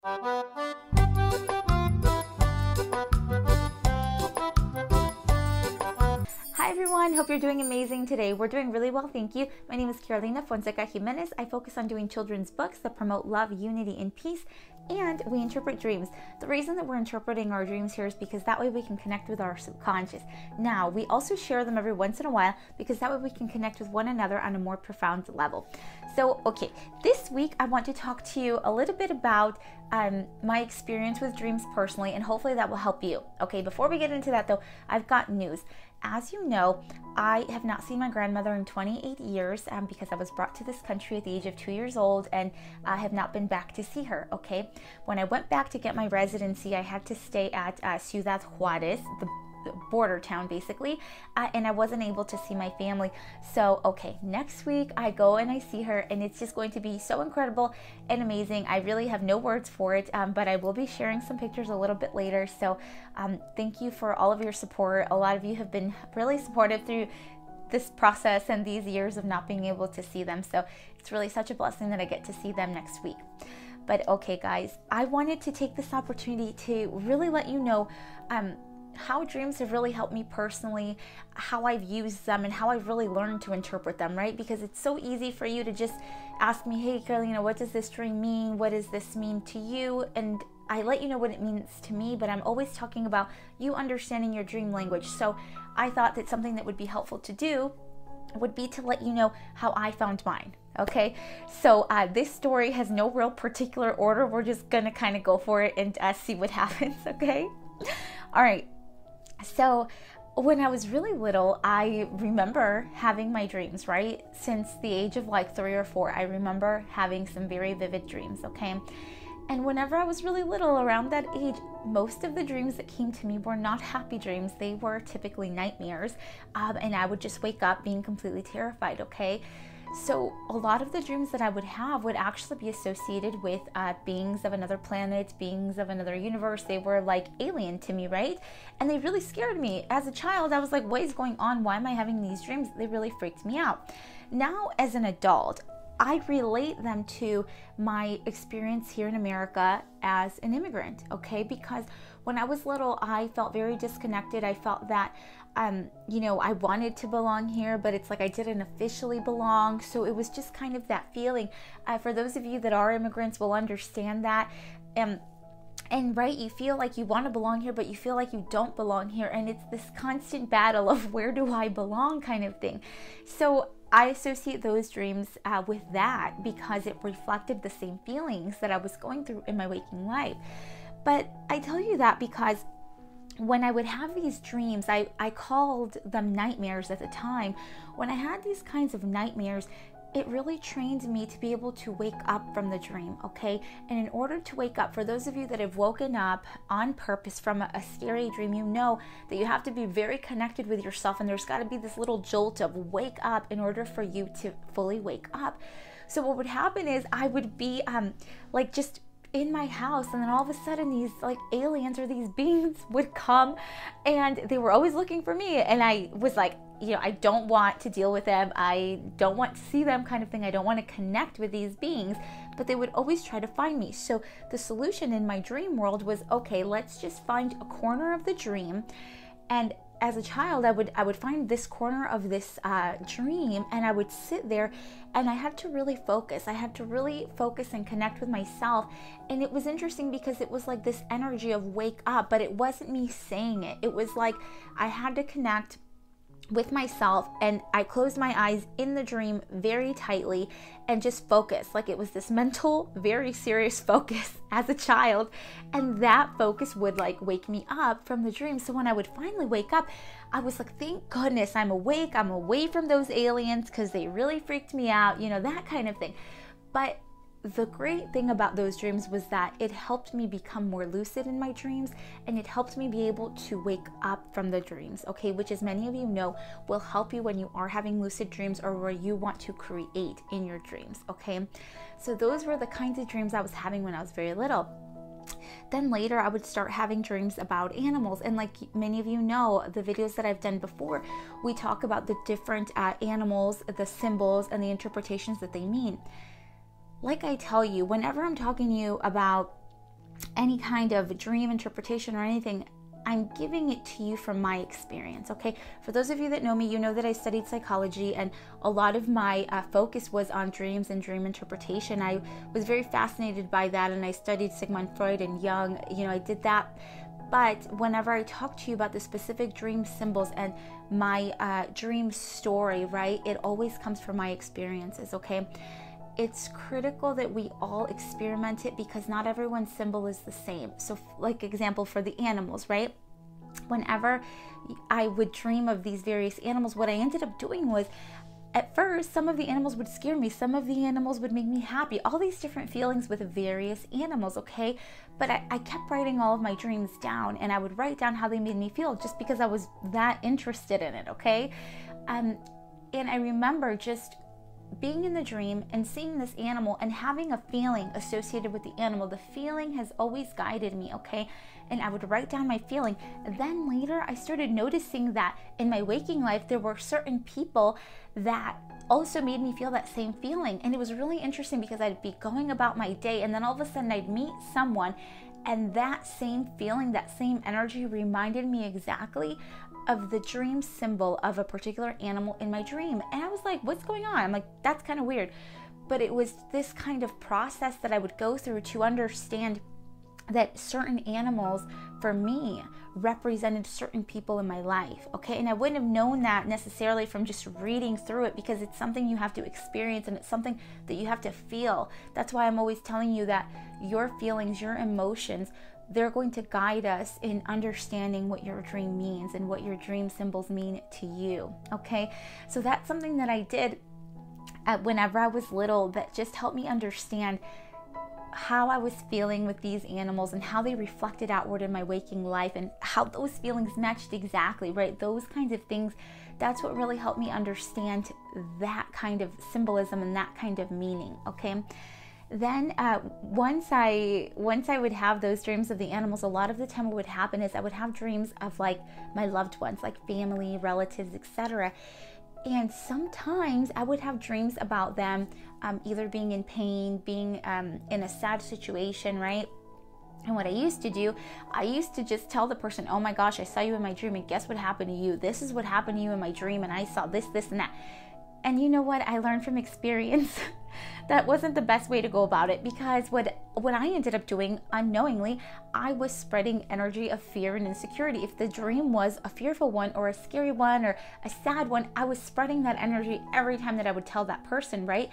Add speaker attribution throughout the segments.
Speaker 1: Hi everyone, hope you're doing amazing today. We're doing really well, thank you. My name is Carolina Fonseca Jimenez. I focus on doing children's books that promote love, unity, and peace, and we interpret dreams. The reason that we're interpreting our dreams here is because that way we can connect with our subconscious. Now, we also share them every once in a while because that way we can connect with one another on a more profound level. So, okay, this week I want to talk to you a little bit about my experience with dreams personally, and hopefully that will help you. Okay, before we get into that though, I've got news. As you know, I have not seen my grandmother in 28 years because I was brought to this country at the age of 2 years old, and I have not been back to see her, okay? When I went back to get my residency, I had to stay at Ciudad Juarez, the border town basically, and I wasn't able to see my family. So okay, next week I go and I see her, and it's just going to be so incredible and amazing. I really have no words for it, but I will be sharing some pictures a little bit later. So thank you for all of your support. A lot of you have been really supportive through this process and these years of not being able to see them. So it's really such a blessing that I get to see them next week. But okay guys, I wanted to take this opportunity to really let you know how dreams have really helped me personally, how I've used them, and how I've really learned to interpret them, right? Because it's so easy for you to just ask me, hey Carolina, what does this dream mean? What does this mean to you? And I let you know what it means to me, but I'm always talking about you understanding your dream language. So I thought that something that would be helpful to do would be to let you know how I found mine. Okay, so this story has no real particular order. We're just gonna kind of go for it and see what happens, okay? All right. So when I was really little, I remember having my dreams, right? Since the age of like 3 or 4, I remember having some very vivid dreams, okay? And whenever I was really little, around that age, most of the dreams that came to me were not happy dreams. They were typically nightmares, and I would just wake up being completely terrified, okay? So a lot of the dreams that I would have would actually be associated with beings of another planet, beings of another universe. They were like alien to me, right? And they really scared me. As a child, I was like, what is going on? Why am I having these dreams? They really freaked me out. Now, as an adult, I relate them to my experience here in America as an immigrant, okay? Because when I was little, I felt very disconnected. I felt that, you know, I wanted to belong here, but it's like I didn't officially belong. So it was just kind of that feeling. For those of you that are immigrants will understand that. And right, you feel like you want to belong here, but you feel like you don't belong here. And it's this constant battle of where do I belong kind of thing. So I associate those dreams with that because it reflected the same feelings that I was going through in my waking life. But I tell you that because when I would have these dreams, I called them nightmares at the time. When I had these kinds of nightmares, it really trained me to be able to wake up from the dream, okay? And in order to wake up, for those of you that have woken up on purpose from a scary dream, you know that you have to be very connected with yourself, and there's got to be this little jolt of wake up in order for you to fully wake up. So what would happen is I would be like just in my house, and then all of a sudden these like aliens or these beings would come, and they were always looking for me, and I was like, you know, I don't want to deal with them, I don't want to see them kind of thing, I don't want to connect with these beings, but they would always try to find me. So the solution in my dream world was, okay, let's just find a corner of the dream. And as a child, I would find this corner of this dream, and I would sit there, and I had to really focus. I had to really focus and connect with myself. And it was interesting because it was like this energy of wake up, but it wasn't me saying it. It was like I had to connect with myself, and I closed my eyes in the dream very tightly and just focus. Like it was this mental, very serious focus as a child, and that focus would like wake me up from the dream. So when I would finally wake up, I was like, thank goodness I'm awake, I'm away from those aliens because they really freaked me out, you know, that kind of thing. But the great thing about those dreams was that it helped me become more lucid in my dreams, and it helped me be able to wake up from the dreams, okay, which, as many of you know, will help you when you are having lucid dreams or where you want to create in your dreams, okay? So those were the kinds of dreams I was having when I was very little. Then later I would start having dreams about animals, and like many of you know, the videos that I've done before, we talk about the different animals, the symbols, and the interpretations that they mean. Like I tell you, whenever I'm talking to you about any kind of dream interpretation or anything. I'm giving it to you from my experience, okay? For those of you that know me, you know that I studied psychology, and a lot of my focus was on dreams and dream interpretation. I was very fascinated by that, and I studied Sigmund Freud and Jung. You know, I did that. But whenever I talk to you about the specific dream symbols and my dream story, right, it always comes from my experiences, okay? It's critical that we all experiment it, because not everyone's symbol is the same. So like example for the animals, right? Whenever I would dream of these various animals, what I ended up doing was, at first, some of the animals would scare me. Some of the animals would make me happy. All these different feelings with various animals, okay? But I kept writing all of my dreams down, and I would write down how they made me feel just because I was that interested in it, okay? And I remember just being in the dream and seeing this animal and having a feeling associated with the animal. The feeling has always guided me, okay? And I would write down my feeling. Then later I started noticing that in my waking life there were certain people that also made me feel that same feeling. And it was really interesting because I'd be going about my day, and then all of a sudden I'd meet someone, and that same feeling, that same energy reminded me exactly of the dream symbol of a particular animal in my dream. And I was like, what's going on? I'm like, that's kind of weird. But it was this kind of process that I would go through to understand that certain animals for me represented certain people in my life, okay? And I wouldn't have known that necessarily from just reading through it, because it's something you have to experience, and it's something that you have to feel. That's why I'm always telling you that your feelings, your emotions, they're going to guide us in understanding what your dream means and what your dream symbols mean to you, okay? So that's something that I did whenever I was little, that just helped me understand how I was feeling with these animals and how they reflected outward in my waking life, and how those feelings matched exactly, right? Those kinds of things, that's what really helped me understand that kind of symbolism and that kind of meaning, okay? Then once I would have those dreams of the animals, a lot of the time what would happen is I would have dreams of like my loved ones, like family, relatives, etc. And sometimes I would have dreams about them either being in pain, being in a sad situation, right? And what I used to do, I used to just tell the person, oh my gosh, I saw you in my dream, and guess what happened to you? This is what happened to you in my dream, and I saw this, this, and that. And you know what? I learned from experience that wasn't the best way to go about it, because what I ended up doing unknowingly, I was spreading energy of fear and insecurity. If the dream was a fearful one or a scary one or a sad one, I was spreading that energy every time that I would tell that person, right?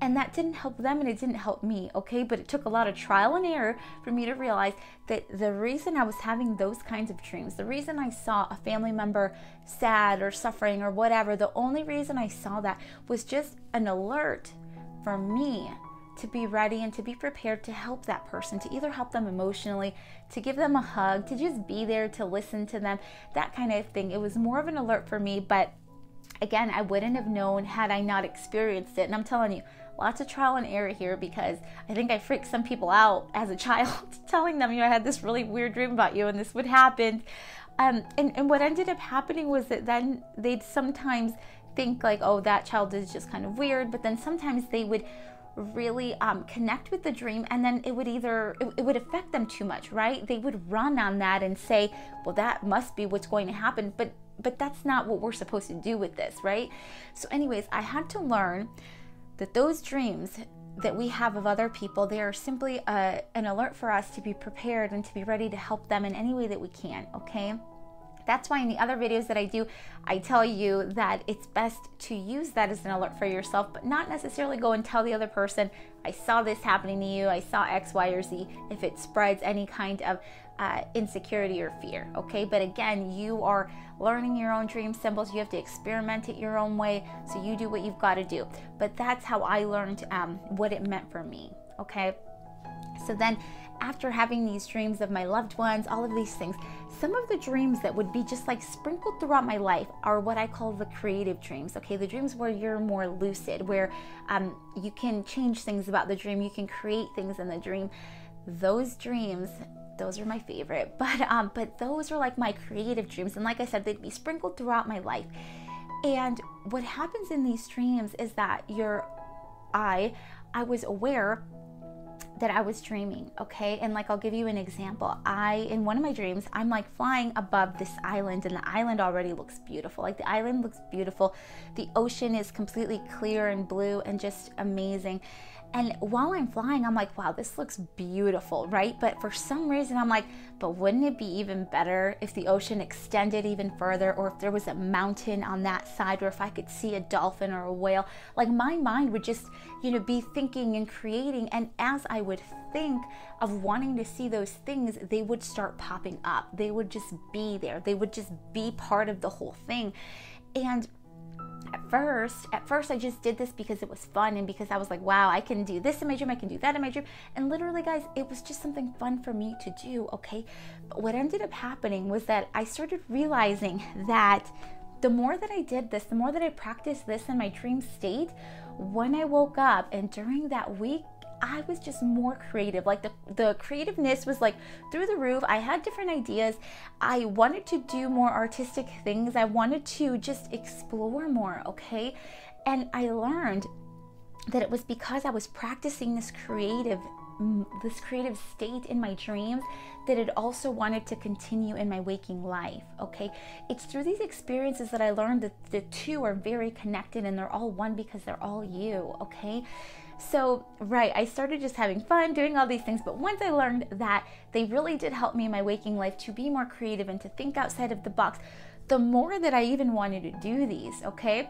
Speaker 1: And that didn't help them, and it didn't help me, okay? But it took a lot of trial and error for me to realize that the reason I was having those kinds of dreams, the reason I saw a family member sad or suffering or whatever, the only reason I saw that was just an alert for me to be ready and to be prepared to help that person, to either help them emotionally, to give them a hug, to just be there, to listen to them, that kind of thing. It was more of an alert for me, but again, I wouldn't have known had I not experienced it. And I'm telling you, lots of trial and error here, because I think I freaked some people out as a child, telling them, I had this really weird dream about you and this would happen. And what ended up happening was that then they'd sometimes think like, oh, that child is just kind of weird. But then sometimes they would really connect with the dream, and then it would affect them too much, right? They would run on that and say, well, that must be what's going to happen. But that's not what we're supposed to do with this, right? So anyways, I had to learn that those dreams that we have of other people, they are simply an alert for us to be prepared and to be ready to help them in any way that we can, okay? That's why in the other videos that I do, I tell you that it's best to use that as an alert for yourself, but not necessarily go and tell the other person, I saw this happening to you, I saw X, Y, or Z, if it spreads any kind of insecurity or fear, okay? But again, you are learning your own dream symbols. You have to experiment it your own way, so you do what you've got to do. But that's how I learned what it meant for me, okay? So then after having these dreams of my loved ones, all of these things, some of the dreams that would be just like sprinkled throughout my life are what I call the creative dreams, okay? The dreams where you're more lucid, where you can change things about the dream, you can create things in the dream. Those dreams, those are my favorite, but those are like my creative dreams. And like I said, they'd be sprinkled throughout my life. And what happens in these dreams is that I was aware that I was dreaming, okay? And like, I'll give you an example. In one of my dreams, I'm like flying above this island, and the island already looks beautiful. Like, the island looks beautiful. The ocean is completely clear and blue and just amazing. And while I'm flying, I'm like, wow, this looks beautiful, right? But for some reason, I'm like, but wouldn't it be even better if the ocean extended even further, or if there was a mountain on that side, or if I could see a dolphin or a whale? Like, my mind would just, be thinking and creating. And as I would think of wanting to see those things, they would start popping up. They would just be there. They would just be part of the whole thing. And at first I just did this because it was fun, and because I was like, wow, I can do this in my dream, I can do that in my dream. And literally, guys, it was just something fun for me to do, okay? But what ended up happening was that I started realizing that the more that I did this, the more that I practiced this in my dream state, when I woke up and during that week, I was just more creative. Like, the creativeness was like through the roof. I had different ideas. I wanted to do more artistic things. I wanted to just explore more, okay? And I learned that it was because I was practicing this creative state in my dreams that it also wanted to continue in my waking life, okay? It's through these experiences that I learned that the two are very connected, and they're all one because they're all you, okay? So, right, I started just having fun doing all these things, but once I learned that they really did help me in my waking life to be more creative and to think outside of the box, the more that I even wanted to do these, okay?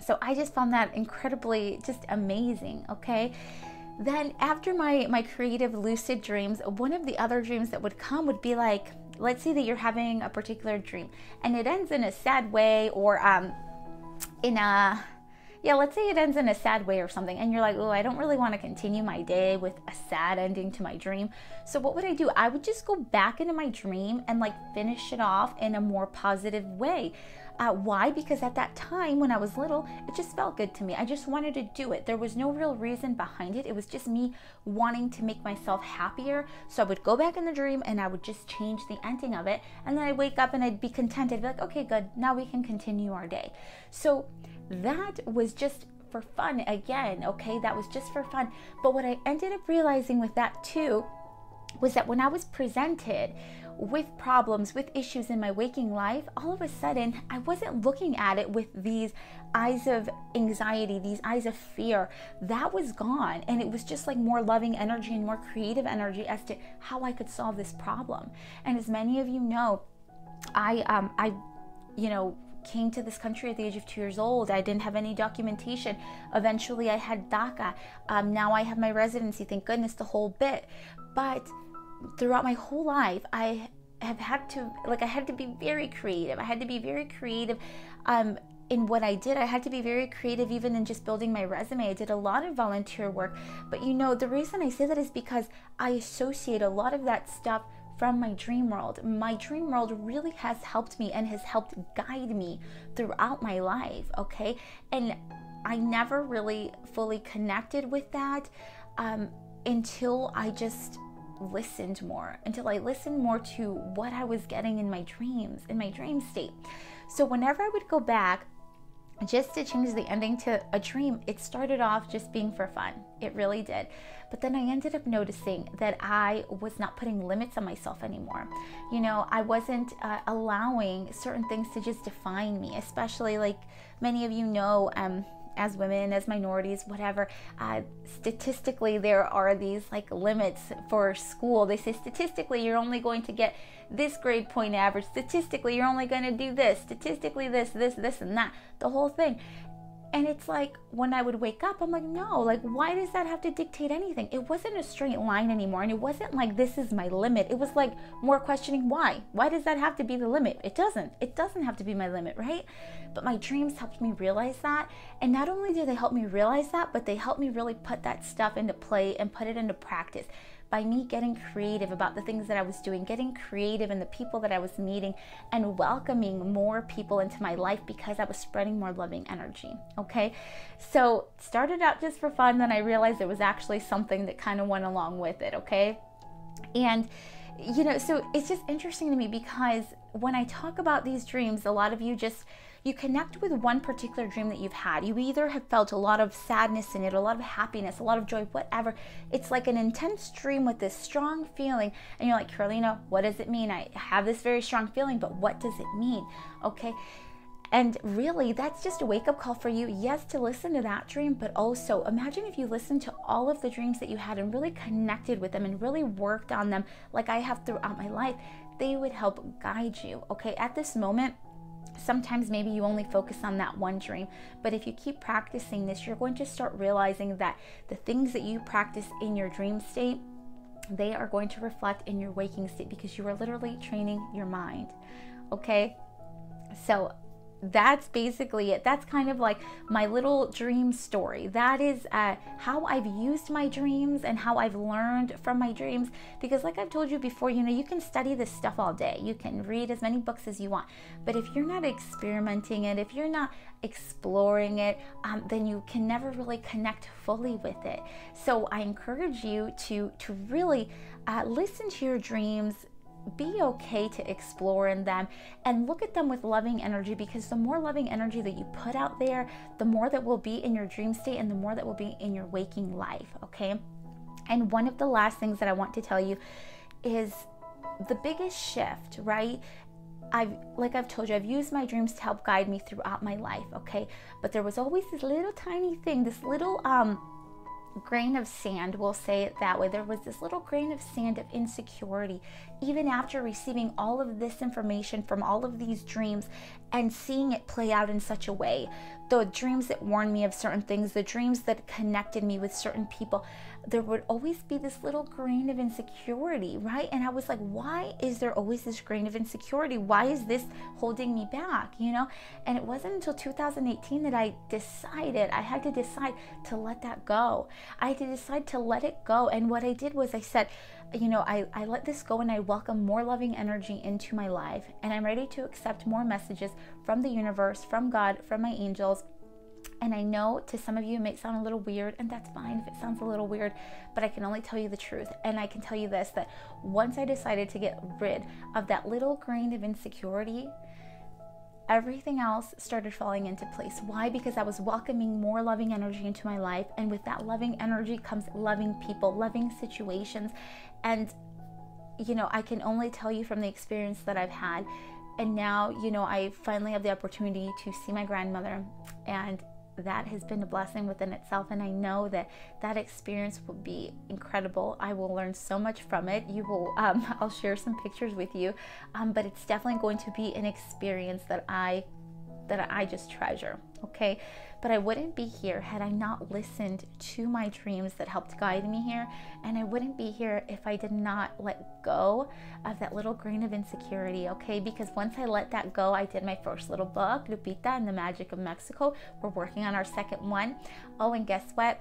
Speaker 1: So I just found that incredibly just amazing, okay? Then after my creative lucid dreams, one of the other dreams that would come would be like, let's say that you're having a particular dream and it ends in a sad way, or let's say it ends in a sad way or something, and you're like, oh, I don't really want to continue my day with a sad ending to my dream. So what would I do? I would just go back into my dream and like finish it off in a more positive way. Why? Because at that time when I was little, it just felt good to me. I just wanted to do it. There was no real reason behind it. It was just me wanting to make myself happier. So I would go back in the dream and I would just change the ending of it. And then I'd wake up and I'd be content. I'd be like, okay, good. Now we can continue our day. So that was just for fun again, okay? That was just for fun. But what I ended up realizing with that too was that when I was presented with problems, with issues in my waking life, all of a sudden I wasn't looking at it with these eyes of anxiety, these eyes of fear. That was gone, and it was just like more loving energy and more creative energy as to how I could solve this problem. And as many of you know, I came to this country at the age of 2 years old. I didn't have any documentation. Eventually I had DACA. Now I have my residency, thank goodness, the whole bit. But throughout my whole life, I had to be very creative. I had to be very creative in what I did. I had to be very creative even in just building my resume. I did a lot of volunteer work. But the reason I say that is because I associate a lot of that stuff from my dream world. My dream world really has helped me and has helped guide me throughout my life, okay? And I never really fully connected with that until I just listened more, until I listened more to what I was getting in my dreams, in my dream state. So whenever I would go back just to change the ending to a dream, it started off just being for fun. It really did. But then I ended up noticing that I was not putting limits on myself anymore. I wasn't allowing certain things to just define me, especially like many of you know, as women, as minorities, whatever, statistically there are these like limits for school. They say statistically you're only going to get this grade point average, statistically you're only going to do this, statistically this and that, the whole thing. And it's like, when I would wake up, I'm like, no, like, why does that have to dictate anything? It wasn't a straight line anymore. And it wasn't like, this is my limit. It was like more questioning why. Why does that have to be the limit? It doesn't have to be my limit, right? But my dreams helped me realize that. And not only did they help me realize that, but they helped me really put that stuff into play and put it into practice. By me getting creative about the things that I was doing, getting creative in the people that I was meeting, and welcoming more people into my life because I was spreading more loving energy, okay? So started out just for fun, then I realized it was actually something that kind of went along with it, okay? And so it's just interesting to me because when I talk about these dreams, a lot of you just, you connect with one particular dream that you've had. You either have felt a lot of sadness in it, a lot of happiness, a lot of joy, whatever. It's like an intense dream with this strong feeling. And you're like, Carolina, what does it mean? I have this very strong feeling, but what does it mean? Okay. And really, that's just a wake-up call for you, yes, to listen to that dream, but also imagine if you listened to all of the dreams that you had and really connected with them and really worked on them like I have throughout my life. They would help guide you, okay? At this moment, sometimes maybe you only focus on that one dream, but if you keep practicing this, you're going to start realizing that the things that you practice in your dream state, they are going to reflect in your waking state because you are literally training your mind, okay? So that's basically it. That's kind of like my little dream story. That is how I've used my dreams and how I've learned from my dreams. Because like I've told you before, you know, you can study this stuff all day. You can read as many books as you want. But if you're not experimenting it, if you're not exploring it, then you can never really connect fully with it. So I encourage you to really listen to your dreams, be okay to explore in them and look at them with loving energy, because the more loving energy that you put out there, the more that will be in your dream state and the more that will be in your waking life, okay? And one of the last things that I want to tell you is the biggest shift, right? Like I've told you, I've used my dreams to help guide me throughout my life, okay? But there was always this little tiny thing, this little grain of sand, we'll say it that way. There was this little grain of sand of insecurity, even after receiving all of this information from all of these dreams and seeing it play out in such a way. The dreams that warned me of certain things, the dreams that connected me with certain people, there would always be this little grain of insecurity, right? And I was like, why is there always this grain of insecurity? Why is this holding me back, you know? And it wasn't until 2018 that I had to decide to let that go. I had to decide to let it go. And what I did was I said, you know, I let this go and I welcome more loving energy into my life. And I'm ready to accept more messages from the universe, from God, from my angels. And I know to some of you it may sound a little weird, and that's fine if it sounds a little weird, but I can only tell you the truth. And I can tell you this, that once I decided to get rid of that little grain of insecurity, everything else started falling into place. Why? Because I was welcoming more loving energy into my life. And with that loving energy comes loving people, loving situations. And, you know, I can only tell you from the experience that I've had. And now, you know, I finally have the opportunity to see my grandmother, and that has been a blessing within itself. And I know that that experience will be incredible. I will learn so much from it. You will, I'll share some pictures with you, but it's definitely going to be an experience that I just treasure, okay? But I wouldn't be here had I not listened to my dreams that helped guide me here. And I wouldn't be here if I did not let go of that little grain of insecurity, okay? Because once I let that go, I did my first little book, Lupita and the Magic of Mexico. We're working on our second one. Oh, and guess what?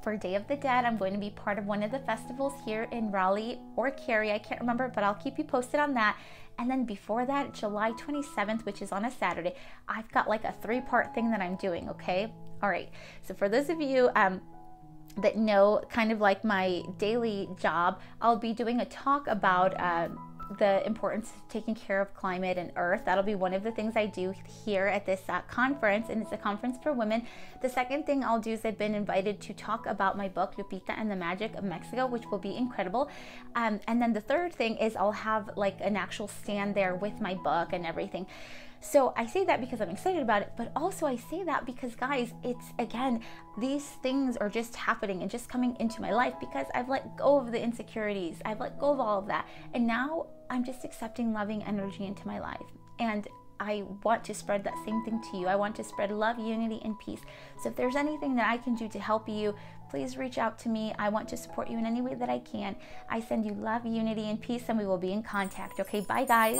Speaker 1: For Day of the Dead, I'm going to be part of one of the festivals here in Raleigh or Cary, I can't remember, but I'll keep you posted on that. And then before that, July 27th, which is on a Saturday, I've got like a 3-part thing that I'm doing, okay? All right, so for those of you that know kind of like my daily job, I'll be doing a talk about the importance of taking care of climate and earth. That'll be one of the things I do here at this conference, and it's a conference for women. The second thing I'll do is I've been invited to talk about my book, Lupita and the Magic of Mexico, which will be incredible. And then the third thing is I'll have like an actual stand there with my book and everything. So I say that because I'm excited about it, but also I say that because, guys, it's, again, these things are just happening and just coming into my life because I've let go of the insecurities. I've let go of all of that. And now I'm just accepting loving energy into my life. And I want to spread that same thing to you. I want to spread love, unity, and peace. So if there's anything that I can do to help you, please reach out to me. I want to support you in any way that I can. I send you love, unity, and peace, and we will be in contact. Okay, bye, guys.